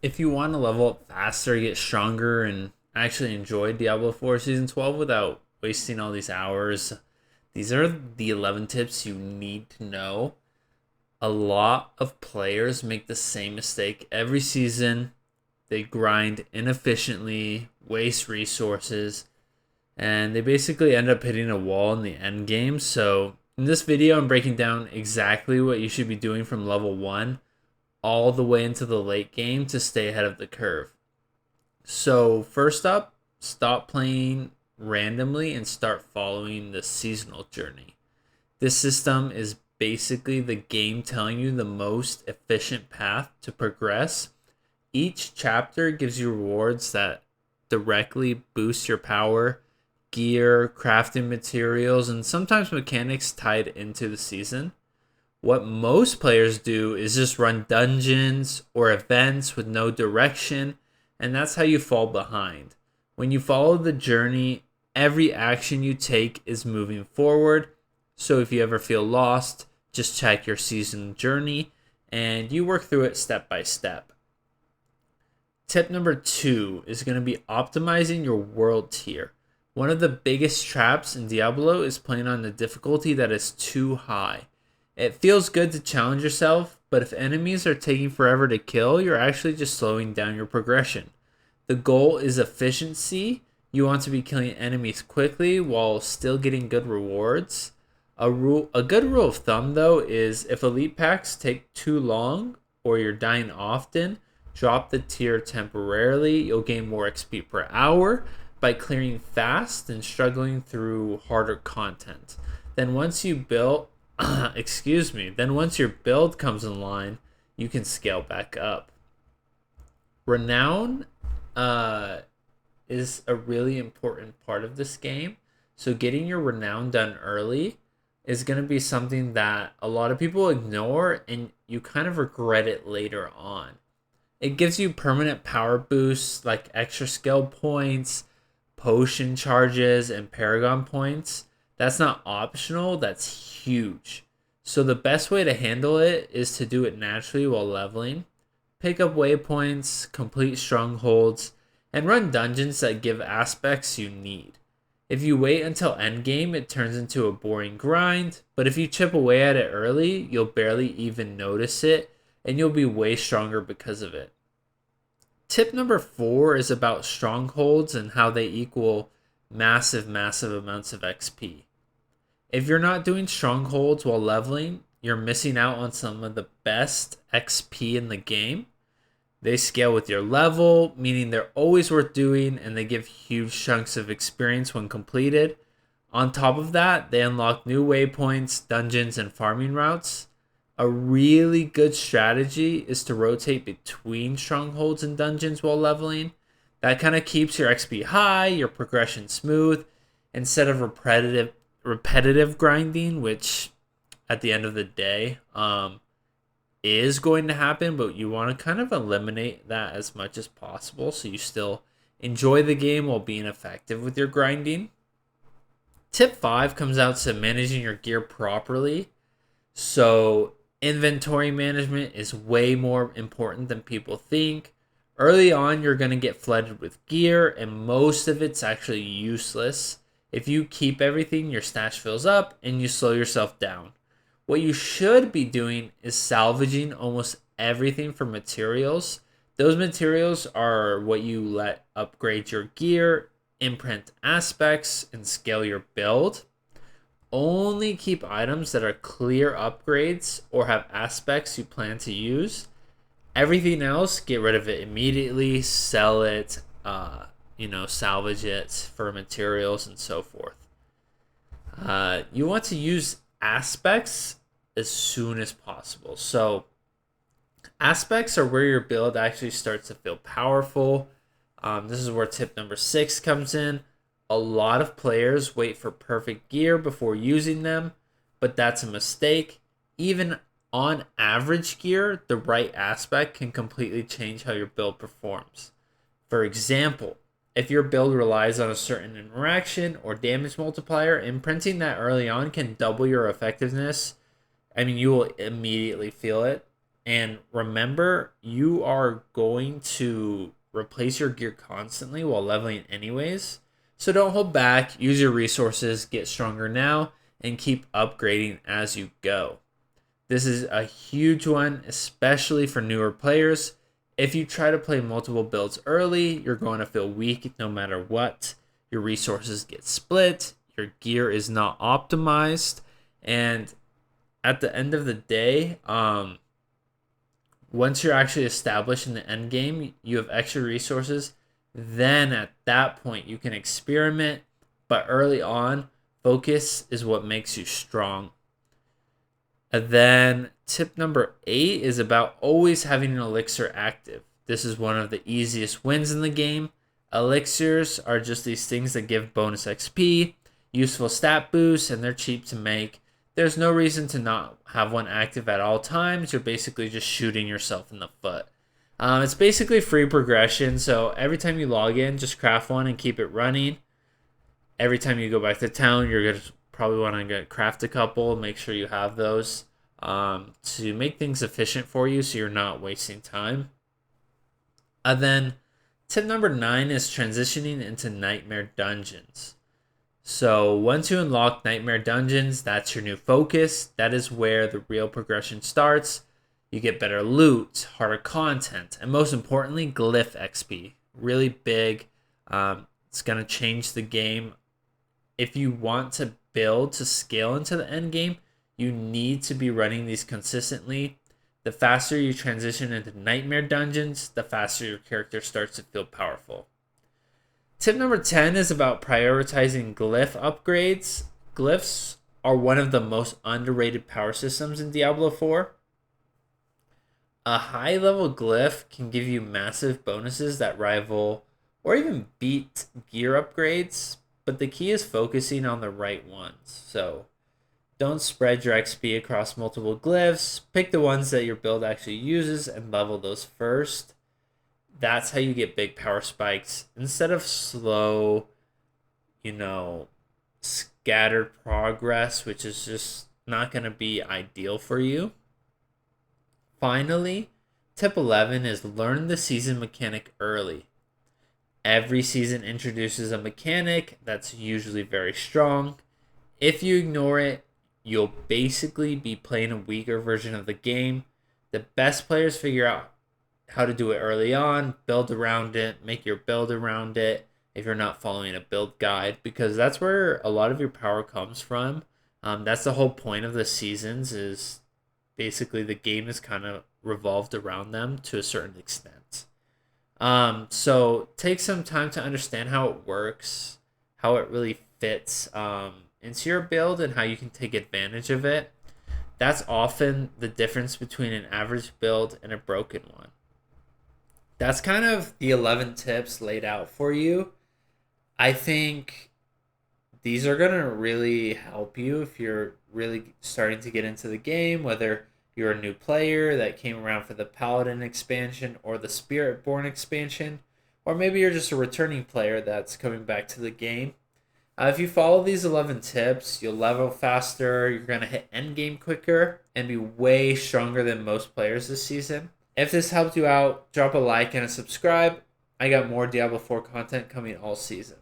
If you want to level up faster, get stronger, and actually enjoy Diablo 4 Season 12 without wasting all these hours, these are the 11 tips you need to know. A lot of players make the same mistake every season. They grind inefficiently, waste resources, and they basically end up hitting a wall in the end game. So, in this video, I'm breaking down exactly what you should be doing from level 1 all the way into the late game to stay ahead of the curve. So, first up, stop playing randomly and start following the seasonal journey. This system is basically the game telling you the most efficient path to progress. Each chapter gives you rewards that directly boost your power, gear, crafting materials, and sometimes mechanics tied into the season. What most players do is just run dungeons or events with no direction, and that's how you fall behind. When you follow the journey, every action you take is moving forward. So if you ever feel lost, just check your season journey and you work through it step by step. Tip number 2 is going to be optimizing your world tier. One of the biggest traps in Diablo is playing on the difficulty that is too high. It feels good to challenge yourself, but if enemies are taking forever to kill, you're actually just slowing down your progression. The goal is efficiency. You want to be killing enemies quickly while still getting good rewards. A good rule of thumb though is if elite packs take too long or you're dying often, drop the tier temporarily. You'll gain more XP per hour by clearing fast and struggling through harder content. Then once you build then once your build comes in line, you can scale back up. Renown is a really important part of this game. So getting your renown done early is going to be something that a lot of people ignore and you kind of regret it later on. It gives you permanent power boosts like extra skill points, potion charges, and paragon points. That's not optional, that's huge. So the best way to handle it is to do it naturally while leveling. Pick up waypoints, complete strongholds, and run dungeons that give aspects you need. If you wait until endgame, it turns into a boring grind, but if you chip away at it early, you'll barely even notice it, and you'll be way stronger because of it. Tip number 4 is about strongholds and how they equal massive amounts of XP. If you're not doing strongholds while leveling, you're missing out on some of the best XP in the game. They scale with your level, meaning they're always worth doing, and they give huge chunks of experience when completed. On top of that, they unlock new waypoints, dungeons, and farming routes. A really good strategy is to rotate between strongholds and dungeons while leveling. That kind of keeps your XP high, your progression smooth, instead of repetitive grinding, which at the end of the day is going to happen, but you want to kind of eliminate that as much as possible so you still enjoy the game while being effective with your grinding. Tip 5 comes out to managing your gear properly. So inventory management is way more important than people think. Early on, you're going to get flooded with gear, and most of it's actually useless. If you keep everything, your stash fills up and you slow yourself down. What you should be doing is salvaging almost everything from materials. Those materials are what you let upgrade your gear, imprint aspects, and scale your build. Only keep items that are clear upgrades or have aspects you plan to use. Everything else, get rid of it immediately, sell it, salvage it for materials and so forth. You want to use aspects as soon as possible. So aspects are where your build actually starts to feel powerful. This is where tip number 6 comes in. A lot of players wait for perfect gear before using them, but that's a mistake. Even on average gear, the right aspect can completely change how your build performs. For example, if your build relies on a certain interaction or damage multiplier, imprinting that early on can double your effectiveness. I mean, you will immediately feel it. And remember, you are going to replace your gear constantly while leveling anyways. So don't hold back, use your resources, get stronger now, and keep upgrading as you go. This is a huge one, especially for newer players. If you try to play multiple builds early, you're going to feel weak no matter what. Your resources get split, your gear is not optimized, and at the end of the day, once you're actually established in the end game, you have extra resources. Then at that point, you can experiment. But early on, focus is what makes you strong. And then tip number 8 is about always having an elixir active. This is one of the easiest wins in the game. Elixirs are just these things that give bonus XP, useful stat boosts, and they're cheap to make. There's no reason to not have one active at all times. You're basically just shooting yourself in the foot. It's basically free progression, so every time you log in, just craft one and keep it running. Every time you go back to town, you're going to probably want to craft a couple. Make sure you have those to make things efficient for you so you're not wasting time. And then tip number 9 is transitioning into nightmare dungeons. So once you unlock nightmare dungeons, that's your new focus. That is where the real progression starts. You get better loot, harder content, and most importantly, glyph XP. Really big. It's going to change the game. If you want to build to scale into the end game, you need to be running these consistently. The faster you transition into nightmare dungeons, the faster your character starts to feel powerful. Tip number 10 is about prioritizing glyph upgrades. Glyphs are one of the most underrated power systems in Diablo 4. A high level glyph can give you massive bonuses that rival or even beat gear upgrades, but the key is focusing on the right ones. So don't spread your XP across multiple glyphs. Pick the ones that your build actually uses and level those first. That's how you get big power spikes instead of slow, scattered progress, which is just not going to be ideal for you. Finally, tip 11 is learn the season mechanic early. Every season introduces a mechanic that's usually very strong. If you ignore it, you'll basically be playing a weaker version of the game. The best players figure out how to do it early on, build around it, make your build around it if you're not following a build guide, because that's where a lot of your power comes from. That's the whole point of the seasons, is basically the game is kind of revolved around them to a certain extent. So take some time to understand how it works, how it really fits into your build, and how you can take advantage of it. That's often the difference between an average build and a broken one. That's kind of the 11 tips laid out for you. I think these are going to really help you if you're really starting to get into the game, whether you're a new player that came around for the Paladin expansion or the Spiritborn expansion, or maybe you're just a returning player that's coming back to the game. If you follow these 11 tips, you'll level faster, you're going to hit endgame quicker, and be way stronger than most players this season. If this helped you out, drop a like and a subscribe. I got more Diablo 4 content coming all season.